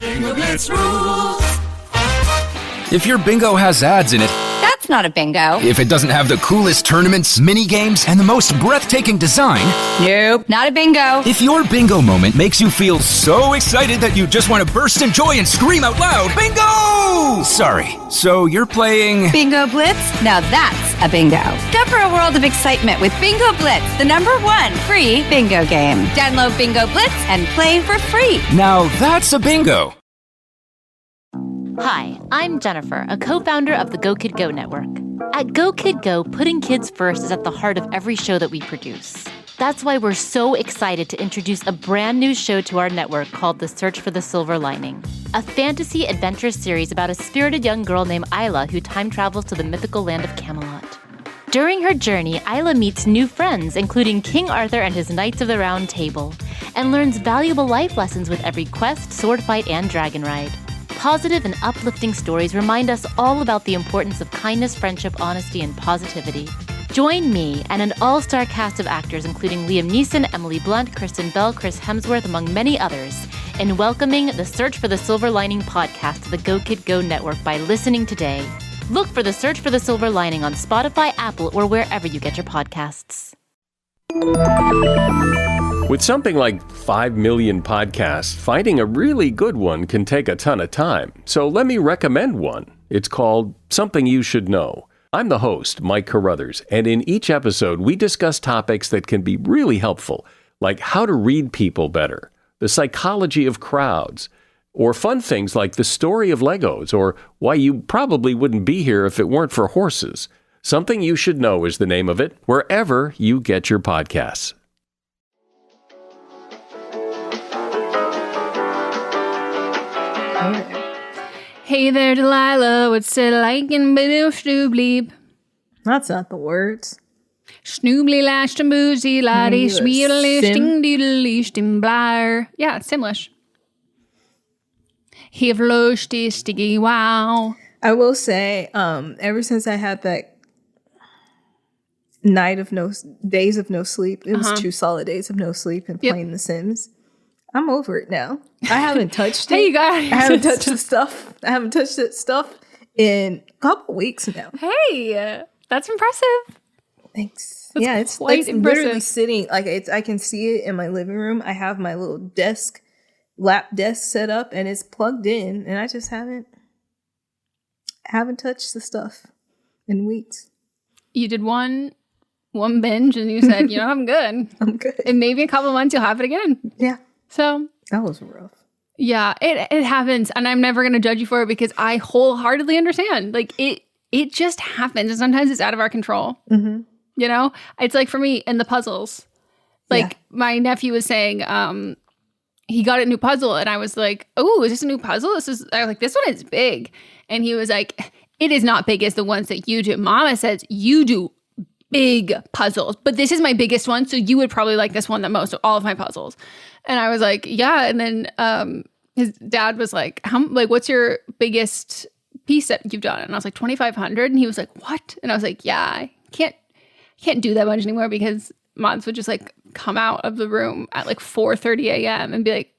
Bingo Blitz rules. If your bingo has ads in it, That's not a bingo. if it doesn't have the coolest tournaments, mini games, and the most breathtaking design, Nope, not a bingo. if your bingo moment makes you feel so excited that you just want to burst in joy and scream out loud, bingo! Sorry, so you're playing... Bingo Blitz? Now that's a bingo. Discover a world of excitement with Bingo Blitz, the #1 free bingo game. Download Bingo Blitz and play for free. Now that's a bingo. Hi, I'm Jennifer, a co-founder of the Go Kid Go network. At Go Kid Go, putting kids first is at the heart of every show that we produce. That's why we're so excited to introduce a brand new show to our network called The Search for the Silver Lining, a fantasy adventure series about a spirited young girl named Isla who time travels to the mythical land of Camelot. During her journey, Isla meets new friends, including King Arthur and his Knights of the Round Table, and learns valuable life lessons with every quest, sword fight, and dragon ride. Positive and uplifting stories remind us all about the importance of kindness, friendship, honesty, and positivity. Join me and an all-star cast of actors including Liam Neeson, Emily Blunt, Kristen Bell, Chris Hemsworth, among many others, in welcoming the Search for the Silver Lining podcast to the Go Kid Go network by listening today. Look for the Search for the Silver Lining on Spotify, Apple, or wherever you get your podcasts. With something like 5 million podcasts, finding a really good one can take a ton of time. So let me recommend one. It's called Something You Should Know. I'm the host, Mike Carruthers, and in each episode, we discuss topics that can be really helpful, like how to read people better, the psychology of crowds, or fun things like the story of Legos, or why you probably wouldn't be here if it weren't for horses. Something You Should Know is the name of it, wherever you get your podcasts. Hey there, Delilah, what's it like in Biddle Snoobleep? That's not the words. Snoobly lashed and boozy, laddie, sweetly, sting doodly, stim blair. Yeah, it's Simlish. He've lusty, sticky wow. I will say, ever since I had that days of no sleep, it was 2 solid days of no sleep and playing The Sims. I'm over it now. I haven't touched it. Hey, you guys. I haven't touched the stuff. I haven't touched that stuff in a couple weeks now. Hey, that's impressive. Thanks. That's it's impressive. literally sitting like I can see it in my living room. I have my little lap desk set up, and it's plugged in, and I just haven't touched the stuff in weeks. You did one binge, and you said, I'm good. I'm good. And maybe in a couple of months, you'll have it again. Yeah. So That was rough. yeah, it happens, and I'm never going to judge you for it because I wholeheartedly understand. Like it just happens, and sometimes it's out of our control. Mm-hmm. It's like for me in the puzzles. Like my nephew was saying, he got a new puzzle, and I was like, "Oh, is this a new puzzle?" I was like, "This one is big," and he was like, "It is not big as the ones that you do." Mama says you do big puzzles, but this is my biggest one, so you would probably like this one the most of all of my puzzles. And I was like, yeah. And then his dad was like, what's your biggest piece that you've done? And I was like, 2,500. And he was like, what? And I was like, yeah, I can't do that much anymore because moms would just like come out of the room at like 4:30 a.m. and be like,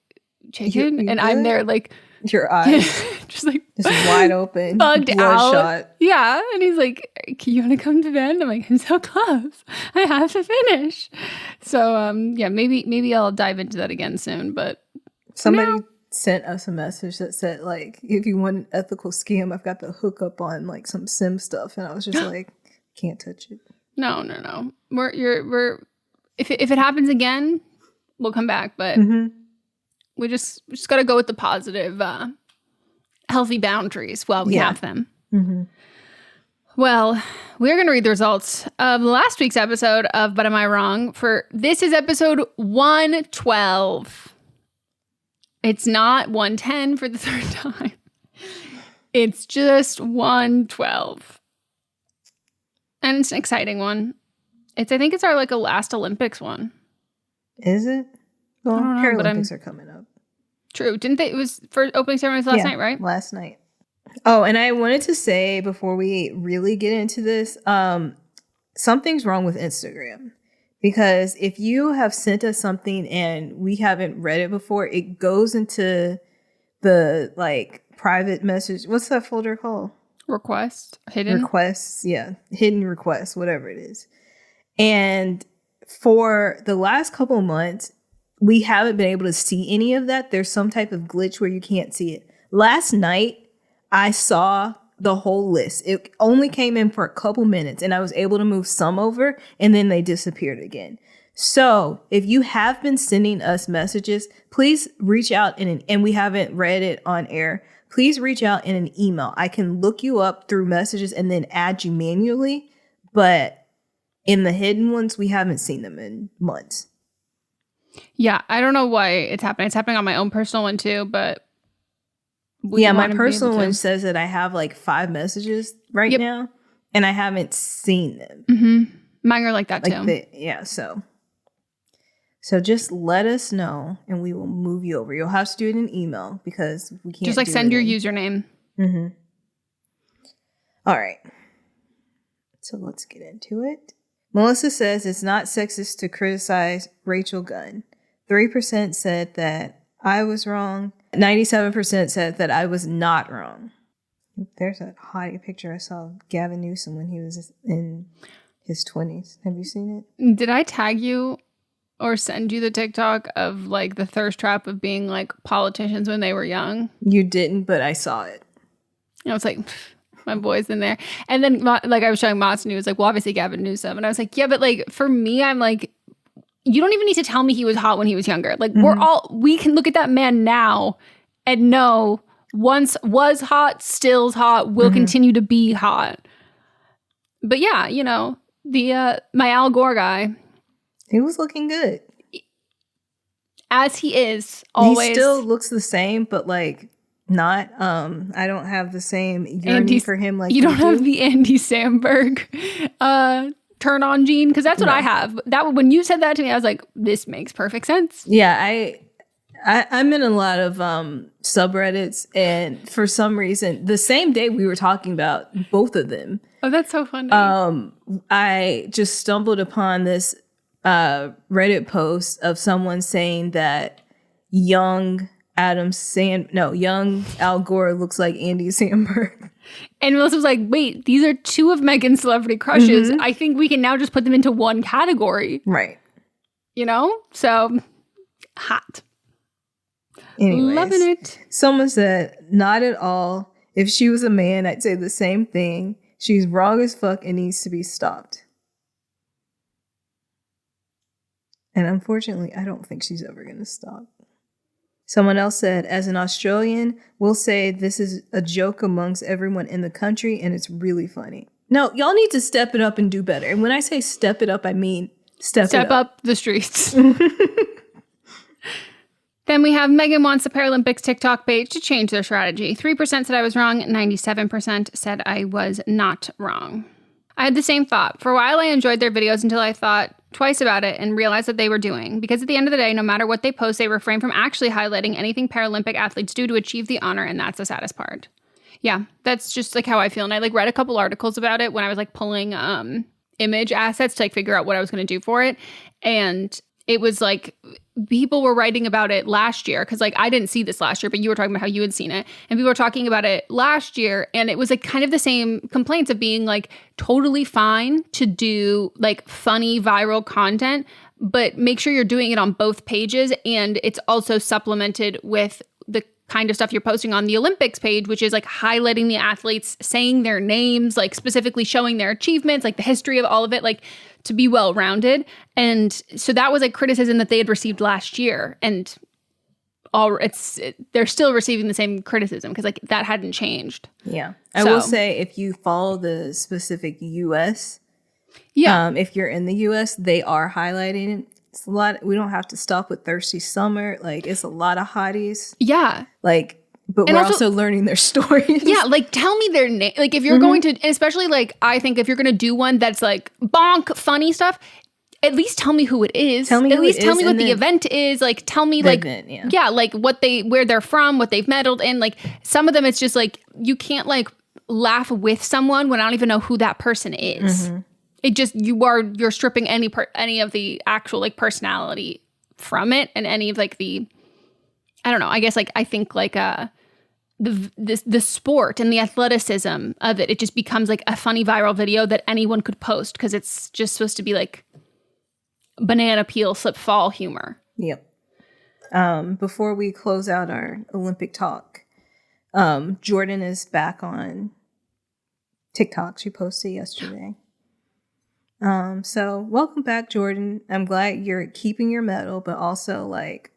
chicken. And I'm there like, your eyes just wide open, bugged out. Bloodshot. Yeah. And he's like, you want to come to bed? I'm like, I'm so close. I have to finish. So maybe I'll dive into that again soon. But somebody sent us a message that said like, if you want an ethical scam, I've got the hookup on like some sim stuff, and I was just like, can't touch it. No. We're if it happens again, we'll come back. But we just got to go with the positive, healthy boundaries while we have them. Mm-hmm. Well, we're going to read the results of last week's episode of But Am I Wrong? This is episode 112. It's not 110 for the third time. It's just 112. And it's an exciting one. I think it's our like a last Olympics one. Is it? Well, Paralympics are coming up. True. Didn't they? It was for opening ceremony last night, right? Last night. Oh, and I wanted to say before we really get into this, something's wrong with Instagram. Because if you have sent us something and we haven't read it before, it goes into the like private message. What's that folder called? Request, hidden requests. Yeah, hidden requests, whatever it is. And for the last couple months, we haven't been able to see any of that. There's some type of glitch where you can't see it. Last night, I saw the whole list. It only came in for a couple minutes, and I was able to move some over, and then they disappeared again. So if you have been sending us messages, please reach out and we haven't read it on air. Please reach out in an email. I can look you up through messages and then add you manually, but in the hidden ones, we haven't seen them in months. Yeah, I don't know why it's happening. It's happening on my own personal one too, but my personal one says that I have like 5 messages right now, and I haven't seen them. Mm-hmm. Mine are like that too. So just let us know, and we will move you over. You'll have to do it in email because we can't. Just like send your username. Mm-hmm. All right. So let's get into it. Melissa says it's not sexist to criticize Rachel Gunn. 3% said that I was wrong. 97% said that I was not wrong. There's a hottie picture I saw of Gavin Newsom when he was in his 20s. Have you seen it? Did I tag you or send you the TikTok of like the thirst trap of being like politicians when they were young? You didn't, but I saw it. I was like, my boy's in there. And then like I was showing Moss and he was like, well, obviously Gavin Newsom. And I was like, yeah, but like for me, I'm like, you don't even need to tell me he was hot when he was younger. Like we can look at that man now and know once was hot, still's hot, will continue to be hot. But yeah, you know, the my Al Gore guy. He was looking good. As he is always. He still looks the same, but like not. I don't have the same yearning for him like you don't have the Andy Samberg turn on gene, because that's what I have. That when you said that to me, I was like, this makes perfect sense. Yeah, I'm in a lot of subreddits, and for some reason, the same day we were talking about both of them. Oh, that's so funny. I just stumbled upon this Reddit post of someone saying that young Al Gore looks like Andy Samberg. And Melissa was like, wait, these are 2 of Meghan's celebrity crushes. I think we can now just put them into one category. Right. You know? So, hot. Anyways, loving it. Someone said, not at all. If she was a man, I'd say the same thing. She's wrong as fuck and needs to be stopped. And unfortunately, I don't think she's ever going to stop. Someone else said, as an Australian, we'll say this is a joke amongst everyone in the country and it's really funny. No, y'all need to step it up and do better. And when I say step it up, I mean step up the streets. Then we have Meghan wants the Paralympics TikTok page to change their strategy. 3% said I was wrong. 97% said I was not wrong. I had the same thought. For a while, I enjoyed their videos until I thought twice about it and realized what they were doing. Because at the end of the day, no matter what they post, they refrain from actually highlighting anything Paralympic athletes do to achieve the honor, and that's the saddest part. Yeah, that's just like how I feel. And I like read a couple articles about it when I was like pulling image assets to like figure out what I was going to do for it. And it was like people were writing about it last year because like I didn't see this last year, but you were talking about how you had seen it, and people were talking about it last year, and it was like kind of the same complaints of being like totally fine to do like funny viral content, but make sure you're doing it on both pages, and it's also supplemented with the kind of stuff you're posting on the Olympics page, which is like highlighting the athletes, saying their names, like specifically showing their achievements, like the history of all of it, like to be well-rounded. And so that was a criticism that they had received last year. And they're still receiving the same criticism because like that hadn't changed. Yeah. I will say if you follow the specific US, if you're in the US, they are highlighting it. It's a lot. We don't have to stop with Thirsty Summer. Like it's a lot of hotties. Yeah. Like, but we're also learning their stories. Yeah, like tell me their name. Like if you're going to, and especially like I think if you're going to do one that's like bonk funny stuff, at least tell me who it is. Tell me at least tell me what the event is. Like tell me like event, like where they're from, what they've medaled in. Like some of them, it's just like you can't like laugh with someone when I don't even know who that person is. It just you're stripping any of the actual like personality from it and any of like the I don't know. I guess like I think like the sport and the athleticism of it just becomes like a funny viral video that anyone could post because it's just supposed to be like banana peel slip fall humor. Yep. Before we close out our Olympic talk, Jordan is back on TikTok. She posted yesterday. So welcome back, Jordan. I'm glad you're keeping your medal, but also like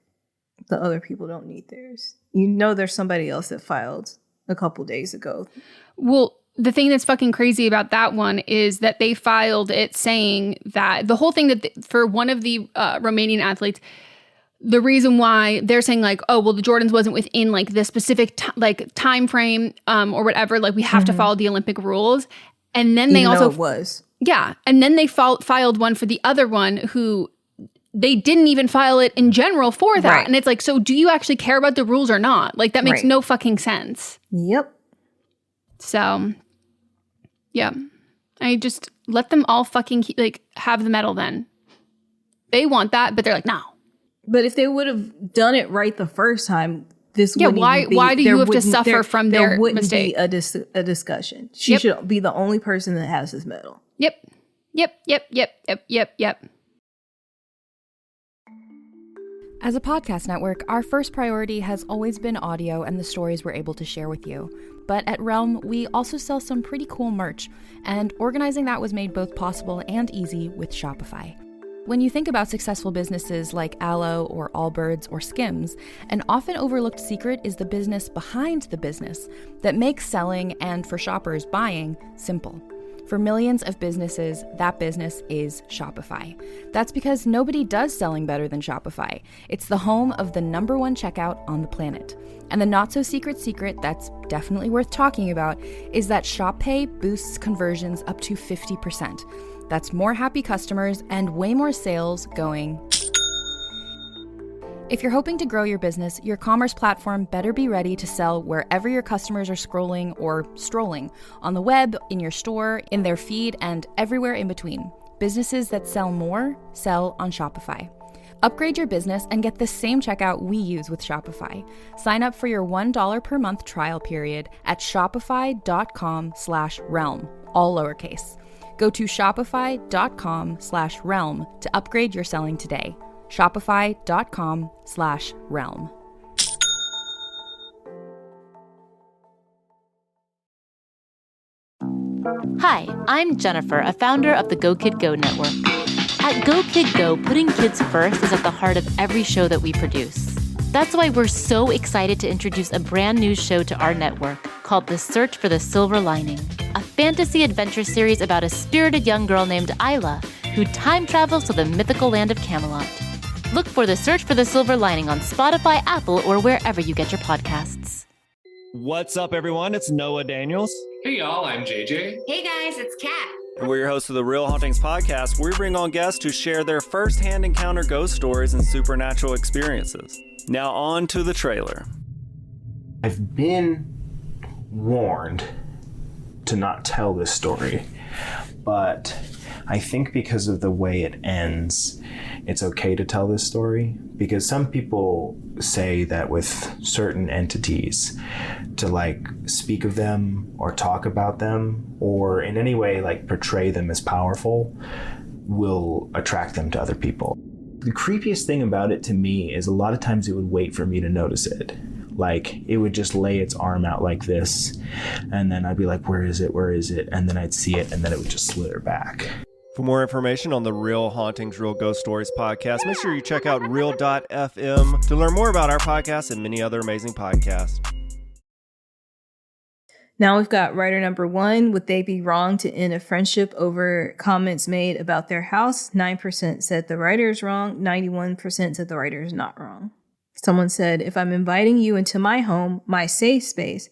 the other people don't need theirs. You know, there's somebody else that filed a couple days ago. Well, the thing that's fucking crazy about that one is that they filed it saying that the whole thing that for one of the Romanian athletes, the reason why they're saying like, oh, well, the Jordans wasn't within like the specific time frame or whatever. Like we have to follow the Olympic rules. And then they also it was. Yeah. And then they filed one for the other one who they didn't even file it in general for that. Right. And it's like, so do you actually care about the rules or not? Like that makes no fucking sense. Yep. So, yeah. I just let them all fucking like have the medal then. They want that, but they're like, no. But if they would have done it right the first time, this wouldn't why do you have to suffer from their mistake? There wouldn't be a discussion. She should be the only person that has this medal. Yep. As a podcast network, our first priority has always been audio and the stories we're able to share with you. But at Realm, we also sell some pretty cool merch, and organizing that was made both possible and easy with Shopify. When you think about successful businesses like Aloe or Allbirds or Skims, an often overlooked secret is the business behind the business that makes selling and, for shoppers, buying simple. For millions of businesses, that business is Shopify. That's because nobody does selling better than Shopify. It's the home of the #1 checkout on the planet. And the not-so-secret secret that's definitely worth talking about is that Shop Pay boosts conversions up to 50%. That's more happy customers and way more sales going. If you're hoping to grow your business, your commerce platform better be ready to sell wherever your customers are scrolling or strolling, on the web, in your store, in their feed, and everywhere in between. Businesses that sell more, sell on Shopify. Upgrade your business and get the same checkout we use with Shopify. Sign up for your $1 per month trial period at shopify.com/realm, all lowercase. Go to shopify.com/realm to upgrade your selling today. Shopify.com/realm. Hi, I'm Jennifer, a founder of the Go Kid Go network. At Go Kid Go, putting kids first is at the heart of every show that we produce. That's why we're so excited to introduce a brand new show to our network called The Search for the Silver Lining, a fantasy adventure series about a spirited young girl named Isla who time travels to the mythical land of Camelot. Look for The Search for the Silver Lining on Spotify, Apple, or wherever you get your podcasts. What's up, everyone? It's Noah Daniels. Hey, y'all. I'm JJ. Hey, guys. It's Kat. And we're your hosts of the Real Hauntings podcast, where we bring on guests to share their first-hand encounter ghost stories and supernatural experiences. Now on to the trailer. I've been warned to not tell this story, but I think because of the way it ends, it's okay to tell this story, because some people say that with certain entities, to like speak of them or talk about them or in any way like portray them as powerful will attract them to other people. The creepiest thing about it to me is a lot of times it would wait for me to notice it. Like it would just lay its arm out like this, and then I'd be like, where is it? Where is it? And then I'd see it, and then it would just slither back. For more information on the Real Hauntings, Real Ghost Stories podcast, make sure you check out Real.fm to learn more about our podcast and many other amazing podcasts. Now we've got writer number 1. Would they be wrong to end a friendship over comments made about their house? 9% said the writer is wrong. 91% said the writer is not wrong. Someone said, if I'm inviting you into my home, my safe space,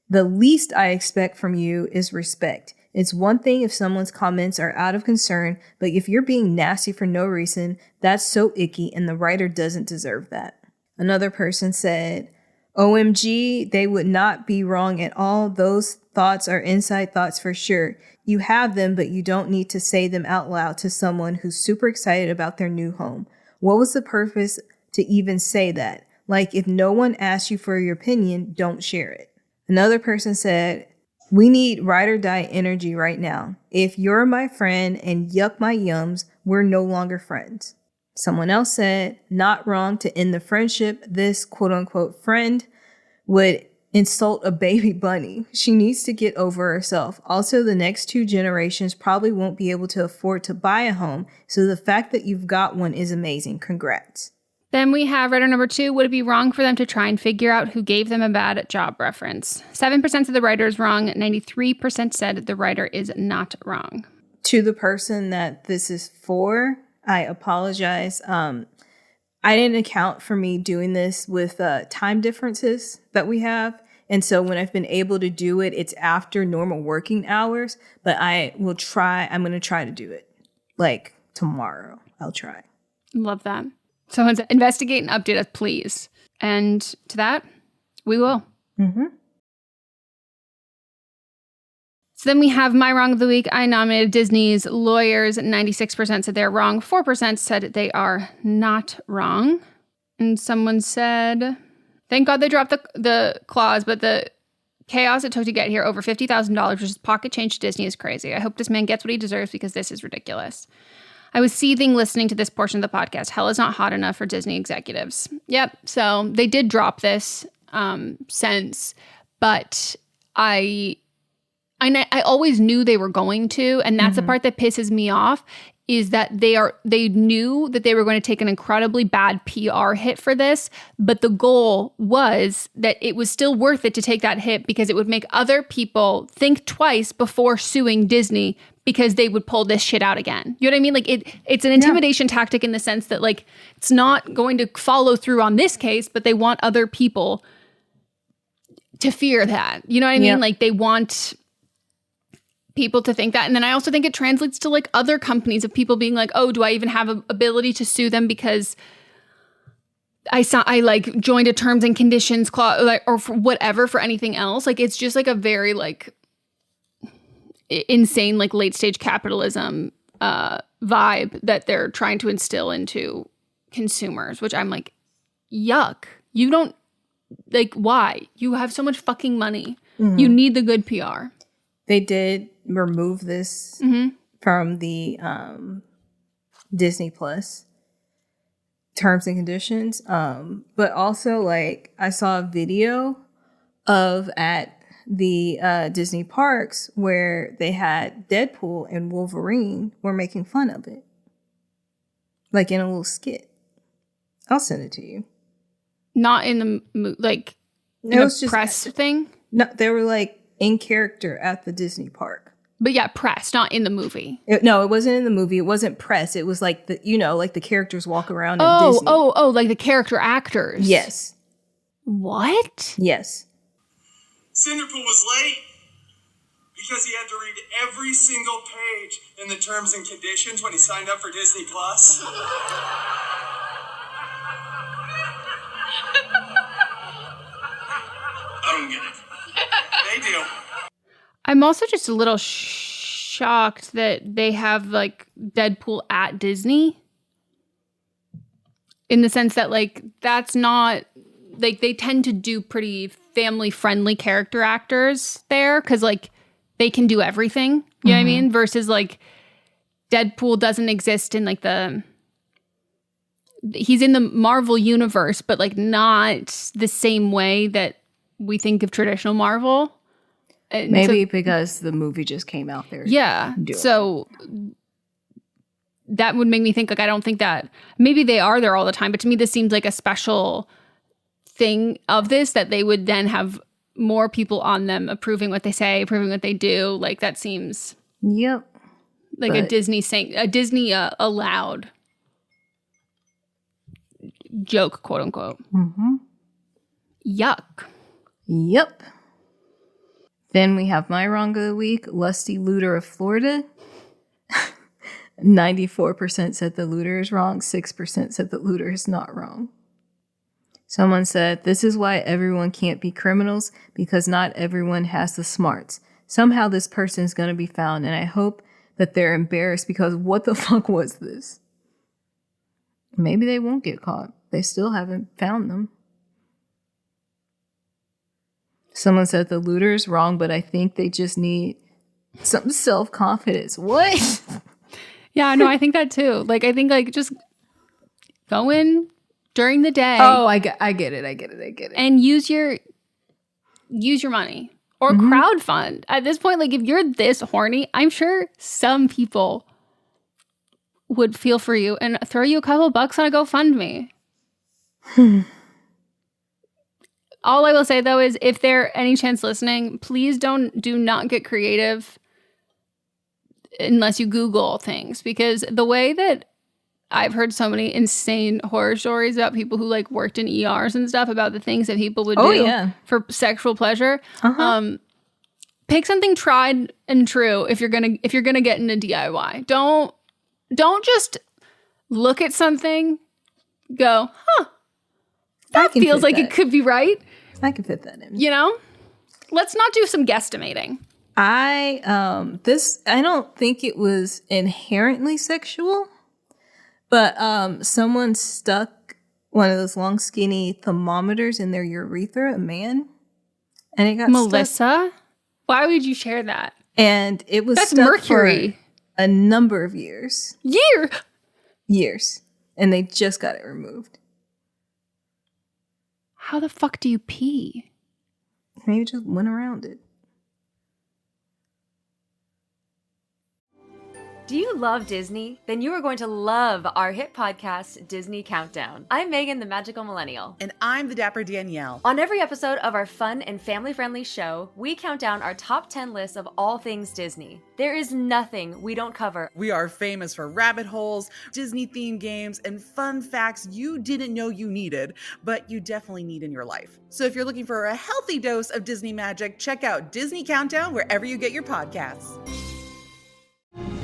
the least I expect from you is respect. It's one thing if someone's comments are out of concern, but if you're being nasty for no reason, that's so icky and the writer doesn't deserve that. Another person said, OMG, they would not be wrong at all. Those thoughts are inside thoughts for sure. You have them, but you don't need to say them out loud to someone who's super excited about their new home. What was the purpose to even say that? Like, if no one asks you for your opinion, don't share it. Another person said, we need ride or die energy right now. If you're my friend and yuck my yums, we're no longer friends. Someone else said, not wrong to end the friendship. This quote unquote friend would insult a baby bunny. She needs to get over herself. Also, the next 2 generations probably won't be able to afford to buy a home. So the fact that you've got one is amazing. Congrats. Then we have writer number 2. Would it be wrong for them to try and figure out who gave them a bad job reference? 7% said the writer is wrong. 93% said the writer is not wrong. To the person that this is for, I apologize. I didn't account for me doing this with time differences that we have. And so when I've been able to do it, it's after normal working hours. But I'm going to try to do it. Like tomorrow, I'll try. Love that. Someone said, investigate and update us, please. And to that, we will. Mm-hmm. So then we have my wrong of the week. I nominated Disney's lawyers. 96% said they're wrong. 4% said they are not wrong. And someone said, thank God they dropped the clause, but the chaos it took to get here, over $50,000, which is pocket change to Disney, is crazy. I hope this man gets what he deserves because this is ridiculous. I was seething listening to this portion of the podcast. Hell is not hot enough for Disney executives. Yep. So they did drop this since, but I always knew they were going to, and that's the part that pisses me off, is that they knew that they were going to take an incredibly bad PR hit for this, but the goal was that it was still worth it to take that hit because it would make other people think twice before suing Disney because they would pull this shit out again. You know what I mean? Like it's an intimidation tactic in the sense that like it's not going to follow through on this case, but they want other people to fear that. You know what I mean? Like they want people to think that. And then I also think it translates to like other companies of people being like, oh, do I even have an ability to sue them because I like joined a terms and conditions clause, like, or for whatever, for anything else. Like it's just like a very like insane like late stage capitalism vibe that they're trying to instill into consumers, which I'm like, yuck. You don't like, why? You have so much fucking money. You need the good PR. They did remove this from the Disney Plus terms and conditions. But also, like, I saw a video of at the Disney parks where they had Deadpool and Wolverine were making fun of it. Like in a little skit. I'll send it to you. Not in the, like, in a press thing? No, they were like, in character at the Disney park. But yeah, press, not in the movie. No, it wasn't in the movie. It wasn't press. It was like like the characters walk around in Disney. Like the character actors. Yes. What? Yes. Cinderpool was late because he had to read every single page in the terms and conditions when he signed up for Disney Plus. I don't get it. They do. I'm also just a little shocked that they have like Deadpool at Disney, in the sense that like that's not like they tend to do pretty family friendly character actors there because like they can do everything. You know what I mean? Versus like Deadpool doesn't exist in like he's in the Marvel universe, but like not the same way that we think of traditional Marvel. And maybe because the movie just came out there. Yeah. So that would make me think like, I don't think that maybe they are there all the time, but to me, this seems like a special thing of this, that they would then have more people on them approving what they say, approving what they do. Like that seems like a Disney allowed joke, quote unquote. Yuck. Yep. Then we have my wrong of the week, Lusty Looter of Florida. 94% said the looter is wrong. 6% said the looter is not wrong. Someone said, this is why everyone can't be criminals, because not everyone has the smarts. Somehow this person is going to be found, and I hope that they're embarrassed because what the fuck was this? Maybe they won't get caught. They still haven't found them. Someone said the looter is wrong, but I think they just need some self-confidence. What? Yeah, no, I think that too. Like, I think like just go in during the day. Oh, I get it. And use your money or crowdfund. At this point, like if you're this horny, I'm sure some people would feel for you and throw you a couple bucks on a GoFundMe. All I will say though is if there any chance listening, please do not get creative unless you Google things, because the way that I've heard so many insane horror stories about people who like worked in ERs and stuff about the things that people would do for sexual pleasure. Pick something tried and true if you're gonna get into DIY. Don't just look at something, go, that feels like it could be right. I can fit that in. You know? Let's not do some guesstimating. I don't think it was inherently sexual, but someone stuck one of those long skinny thermometers in their urethra, a man, and it got Melissa? stuck. Why would you share that? And it was That's stuck mercury. For a number of years. Years. And they just got it removed. How the fuck do you pee? Maybe just went around it. Do you love Disney? Then you are going to love our hit podcast, Disney Countdown. I'm Megan, the Magical Millennial. And I'm the Dapper Danielle. On every episode of our fun and family-friendly show, we count down our top 10 lists of all things Disney. There is nothing we don't cover. We are famous for rabbit holes, Disney-themed games, and fun facts you didn't know you needed, but you definitely need in your life. So if you're looking for a healthy dose of Disney magic, check out Disney Countdown wherever you get your podcasts.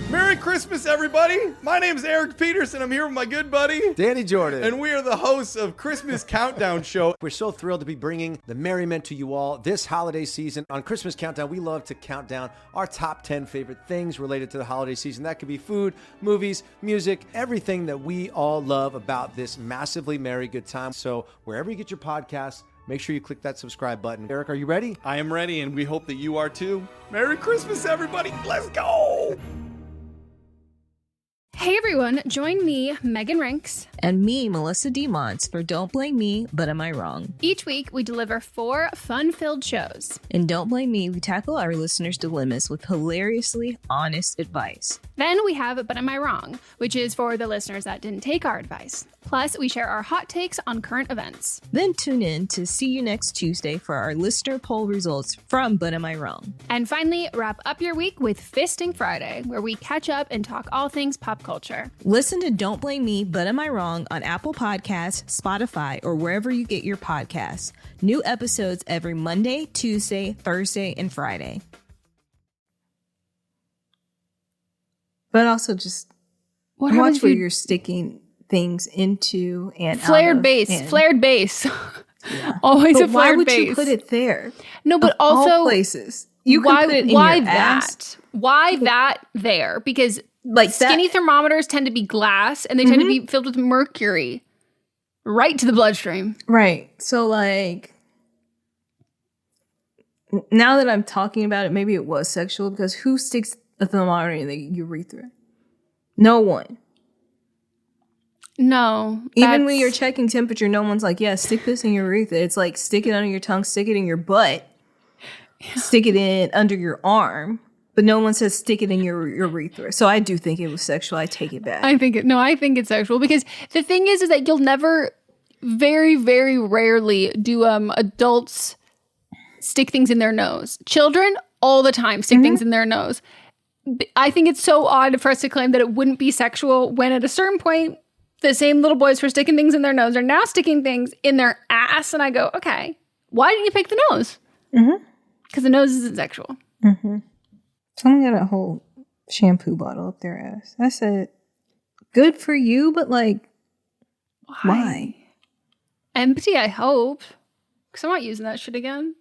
Merry Christmas, everybody! My name is Eric Peterson. I'm here with my good buddy, Danny Jordan. And we are the hosts of Christmas Countdown Show. We're so thrilled to be bringing the merriment to you all this holiday season. On Christmas Countdown, we love to count down our top 10 favorite things related to the holiday season. That could be food, movies, music, everything that we all love about this massively merry good time. So wherever you get your podcasts, make sure you click that subscribe button. Eric, are you ready? I am ready, and we hope that you are too. Merry Christmas, everybody! Let's go! Hey everyone, join me, Megan Rinks. And me, Melissa DeMonts, for Don't Blame Me, But Am I Wrong? Each week, we deliver 4 fun-filled shows. In Don't Blame Me, we tackle our listeners' dilemmas with hilariously honest advice. Then we have But Am I Wrong, which is for the listeners that didn't take our advice. Plus, we share our hot takes on current events. Then tune in to see you next Tuesday for our listener poll results from But Am I Wrong? And finally, wrap up your week with Fisting Friday, where we catch up and talk all things pop culture. Listen to Don't Blame Me, But Am I Wrong on Apple Podcasts, Spotify, or wherever you get your podcasts. New episodes every Monday, Tuesday, Thursday, and Friday. But also just watch where you're sticking things into and flared out of, base. and, Flared base. Yeah. Always but a flared why would base. you put it there? No, but of also all places. You can put it in why your that? ass. Why that there? Because like skinny thermometers tend to be glass and they tend to be filled with mercury right to the bloodstream. Right. So like now that I'm talking about it, maybe it was sexual because who sticks a thermometer in the urethra? No one. No. Even when you're checking temperature, no one's like, yeah, stick this in your urethra. It's like stick it under your tongue, stick it in your butt, stick it in under your arm. But no one says stick it in your urethra. So I do think it was sexual. I take it back. I think it's sexual because the thing is that you'll never, very, very rarely do adults stick things in their nose. Children all the time stick things in their nose. I think it's so odd for us to claim that it wouldn't be sexual when at a certain point, the same little boys who are sticking things in their nose are now sticking things in their ass. And I go, okay, why didn't you pick the nose? Because the nose isn't sexual. Someone got a whole shampoo bottle up their ass. I said, good for you, but like, why? Empty, I hope. Because I'm not using that shit again.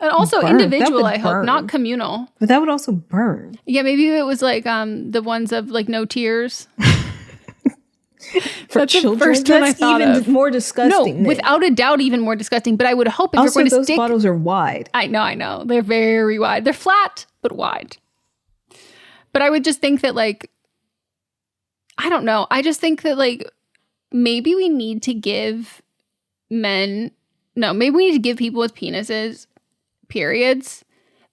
And also individual, I hope, not communal. But that would also burn. Yeah, maybe it was like the ones of like no tears. For That's children? the first one I That's thought even of. more disgusting. No, without a doubt, even more disgusting. But I would hope if also, you're going to those stick... bottles are wide. I know. They're very wide. They're flat, but wide. But I would just think that, like... I don't know. I just think that, like, maybe we need to give men... No, maybe we need to give people with penises periods.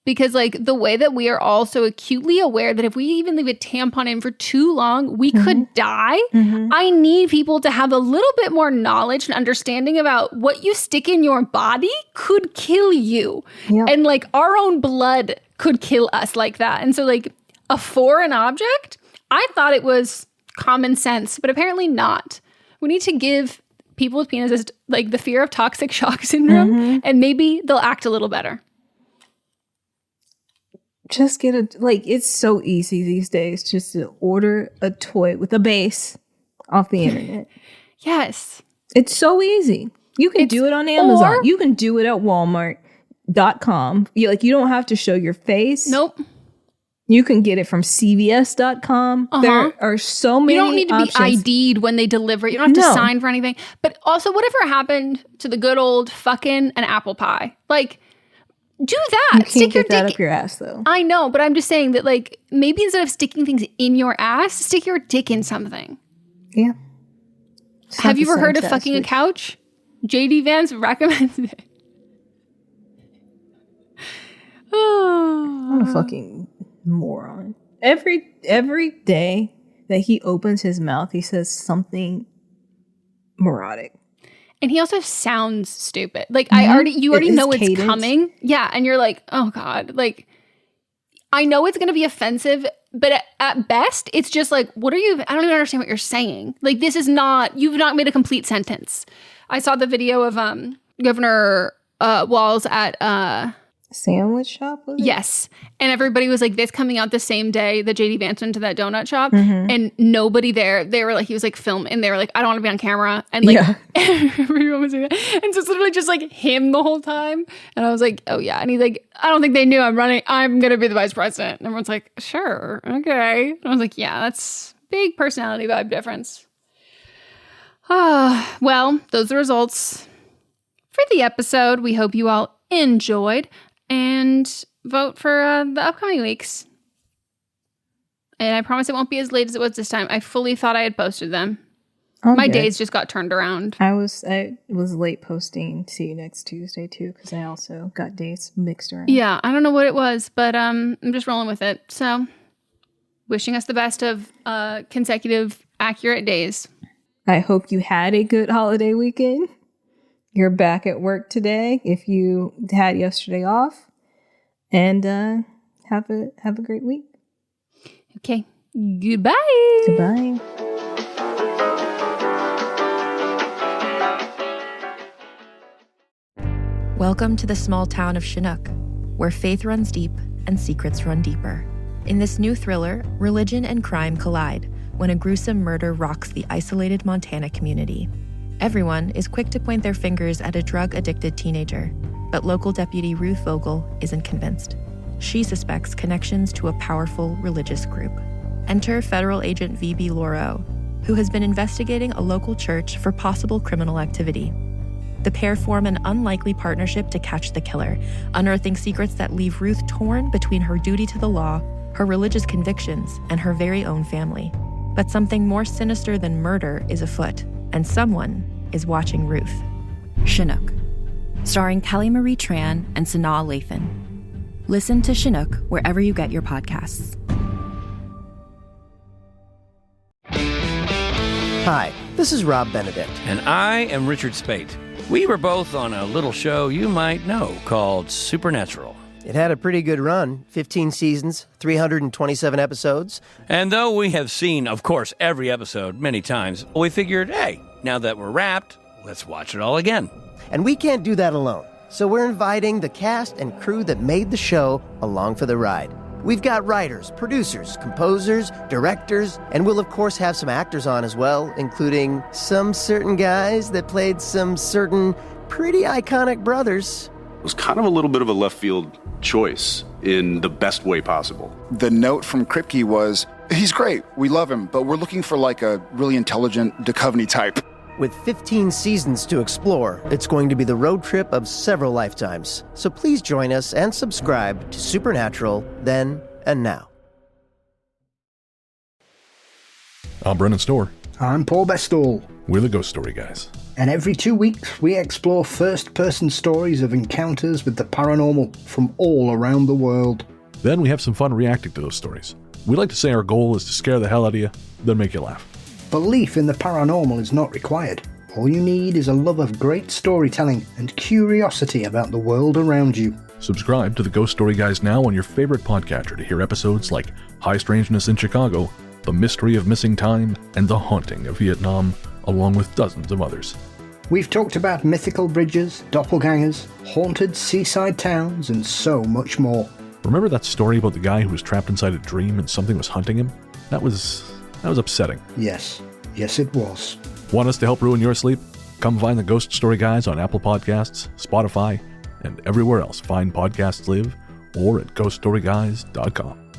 Because, like, the way that we are all so acutely aware that if we even leave a tampon in for too long, we could die. I need people to have a little bit more knowledge and understanding about what you stick in your body could kill you. Yep. And, like, our own blood could kill us like that. And so, like, a foreign object, I thought it was common sense, but apparently not. We need to give people with penises, like, the fear of toxic shock syndrome, and maybe they'll act a little better. Just get it's so easy these days just to order a toy with a base off the internet. Yes. It's so easy. You can do it on Amazon. You can do it at Walmart.com. You don't have to show your face. Nope. You can get it from CVS.com. There are so many You don't need to options. be ID'd when they deliver it. You don't have to sign for anything. But also, whatever happened to the good old fucking an apple pie? Like, do that. You can't Stick your get that dick up your ass, though. I know, but I'm just saying that, like, maybe instead of sticking things in your ass, stick your dick in something. Yeah. Have you ever heard of fucking a couch? JD Vance recommends it. I'm a fucking moron. Every day that he opens his mouth, he says something neurotic. And he also sounds stupid. Like, you already know it's cadence. coming. Yeah, and you're like, oh God. Like, I know it's going to be offensive, but at best, it's just like, I don't even understand what you're saying. Like, you've not made a complete sentence. I saw the video of Governor Walz at... Sandwich shop? Was it? Yes. And everybody was like, this coming out the same day that JD Vance went to that donut shop. And nobody there, he was like filming, and they were like, I don't want to be on camera. And like, everyone was doing that. And so it's literally just like him the whole time. And I was like, oh yeah. And he's like, I don't think they knew I'm going to be the vice president. And everyone's like, sure. Okay. And I was like, yeah, that's big personality vibe difference. Well, those are the results for the episode. We hope you all enjoyed. And vote for the upcoming weeks. And I promise it won't be as late as it was this time. I fully thought I had posted them. My days just got turned around. I was late posting See You Next Tuesday too, because I also got days mixed around. Yeah, I don't know what it was, but I'm just rolling with it. So, wishing us the best of consecutive accurate days. I hope you had a good holiday weekend. You're back at work today if you had yesterday off. And have a great week. Okay. Goodbye. Goodbye. Welcome to the small town of Chinook, where faith runs deep and secrets run deeper. In this new thriller, religion and crime collide when a gruesome murder rocks the isolated Montana community. Everyone is quick to point their fingers at a drug-addicted teenager, but local deputy Ruth Vogel isn't convinced. She suspects connections to a powerful religious group. Enter federal agent V.B. Laureau, who has been investigating a local church for possible criminal activity. The pair form an unlikely partnership to catch the killer, unearthing secrets that leave Ruth torn between her duty to the law, her religious convictions, and her very own family. But something more sinister than murder is afoot, and someone is watching Ruth. Chinook, starring Kelly Marie Tran and Sanaa Lathan. Listen to Chinook wherever you get your podcasts. Hi, this is Rob Benedict. And I am Richard Spate. We were both on a little show you might know called Supernatural. It had a pretty good run, 15 seasons, 327 episodes. And though we have seen, of course, every episode many times, we figured, hey, now that we're wrapped, let's watch it all again. And we can't do that alone, so we're inviting the cast and crew that made the show along for the ride. We've got writers, producers, composers, directors, and we'll of course have some actors on as well, including some certain guys that played some certain pretty iconic brothers. It was kind of a little bit of a left field choice in the best way possible. The note from Kripke was, He's great. We love him, but we're looking for like a really intelligent Duchovny type. With 15 seasons to explore, it's going to be the road trip of several lifetimes. So please join us and subscribe to Supernatural Then and Now. I'm Brennan Storr. I'm Paul Bestall. We're the Ghost Story Guys. And every 2 weeks, we explore first-person stories of encounters with the paranormal from all around the world. Then we have some fun reacting to those stories. We like to say our goal is to scare the hell out of you, then make you laugh. Belief in the paranormal is not required. All you need is a love of great storytelling and curiosity about the world around you. Subscribe to the Ghost Story Guys now on your favorite podcatcher to hear episodes like High Strangeness in Chicago, The Mystery of Missing Time, and The Haunting of Vietnam, along with dozens of others. We've talked about mythical bridges, doppelgangers, haunted seaside towns, and so much more. Remember that story about the guy who was trapped inside a dream and something was hunting him? That was upsetting. Yes it was. Want us to help ruin your sleep? Come find the Ghost Story Guys on Apple Podcasts, Spotify, and everywhere else fine podcasts live, or at ghoststoryguys.com.